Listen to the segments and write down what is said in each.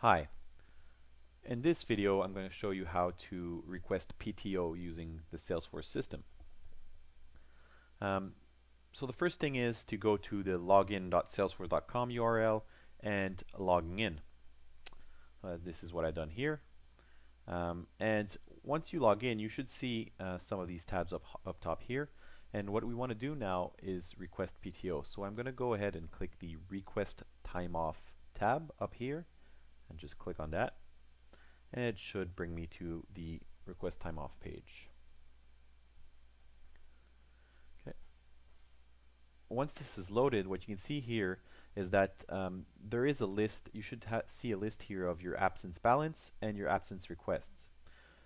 Hi, in this video I'm going to show you how to request PTO using the Salesforce system. Um, so the first thing is to go to the login.salesforce.com URL and logging in. This is what I've done here. And once you log in, you should see some of these tabs up top here. And what we want to do now is request PTO. So I'm going to go ahead and click the Request Time Off tab up here and just click on that. And it should bring me to the request time off page. Okay. Once this is loaded, what you can see here is that there is a list. You should see a list here of your absence balance and your absence requests.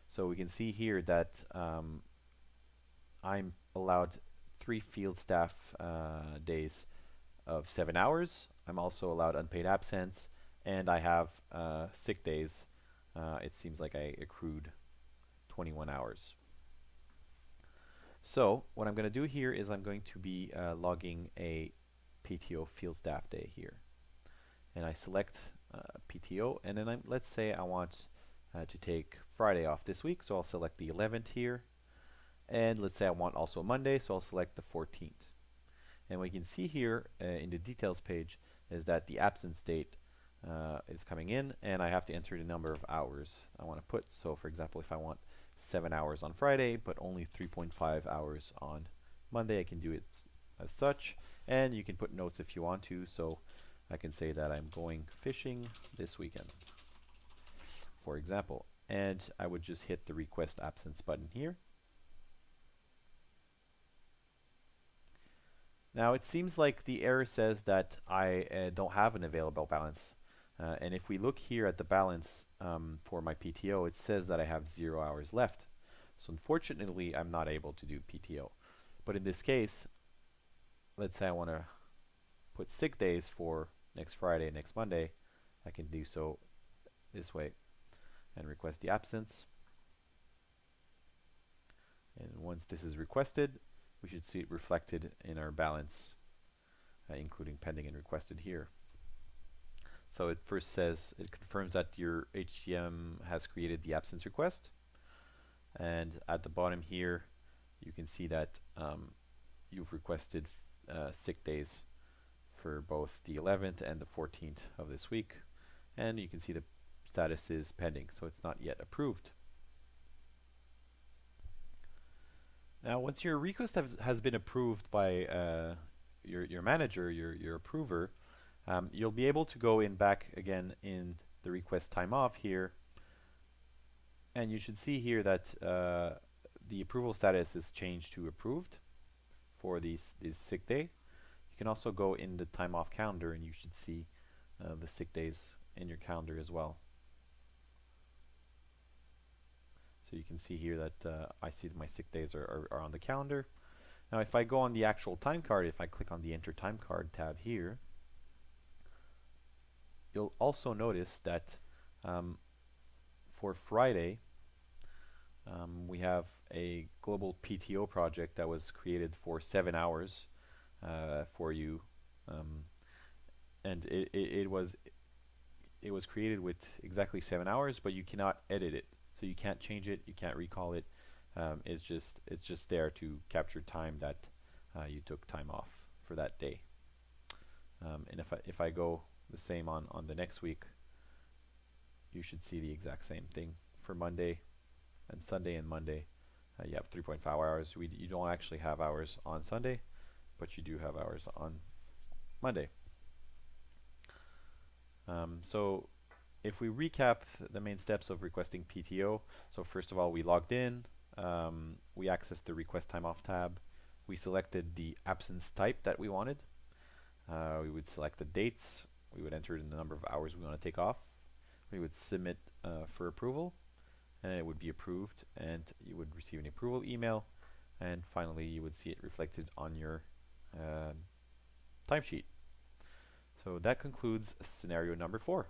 So we can see here that I'm allowed 3 field staff days of 7 hours. I'm also allowed unpaid absence, and I have sick days. It seems like I accrued 21 hours. So what I'm going to do here is I'm going to be logging a PTO field staff day here. And I select PTO, and then let's say I want to take Friday off this week, so I'll select the 11th here. And let's say I want also Monday, so I'll select the 14th. And what you can see here in the details page is that the absence date is coming in, and I have to enter the number of hours I want to put. So for example, if I want 7 hours on Friday but only 3.5 hours on Monday, I can do it as such. And you can put notes if you want to, so I can say that I'm going fishing this weekend, for example, and I would just hit the request absence button here. Now it seems like the error says that I don't have an available balance. And if we look here at the balance for my PTO, it says that I have 0 hours left. So unfortunately, I'm not able to do PTO. But in this case, let's say I want to put sick days for next Friday, next Monday. I can do so this way and request the absence. And once this is requested, we should see it reflected in our balance, including pending and requested here. So it first says, it confirms that your HCM has created the absence request. And at the bottom here, you can see that you've requested sick days for both the 11th and the 14th of this week. And you can see the status is pending, so it's not yet approved. Now, once your request has been approved by your manager, your approver, you'll be able to go in back again in the request time off here, and you should see here that the approval status is changed to approved for this sick day. You can also go in the time off calendar, and you should see the sick days in your calendar as well. So you can see here that I see that my sick days are on the calendar. Now if I go on the actual time card, if I click on the Enter Time Card tab here, you'll also notice that for Friday, we have a global PTO project that was created for 7 hours for you, and it was created with exactly 7 hours, but you cannot edit it. So you can't change it, you can't recall it. It's just there to capture time that you took time off for that day. And if I go the same on the next week, you should see the exact same thing for Monday and Sunday and Monday. You have 3.5 hours. You don't actually have hours on Sunday, but you do have hours on Monday. So if we recap the main steps of requesting PTO, so first of all, we logged in, we accessed the request time off tab, we selected the absence type that we wanted, we would select the dates, we would enter in the number of hours we want to take off, we would submit for approval, and it would be approved, and you would receive an approval email, and finally you would see it reflected on your timesheet. So that concludes scenario number 4.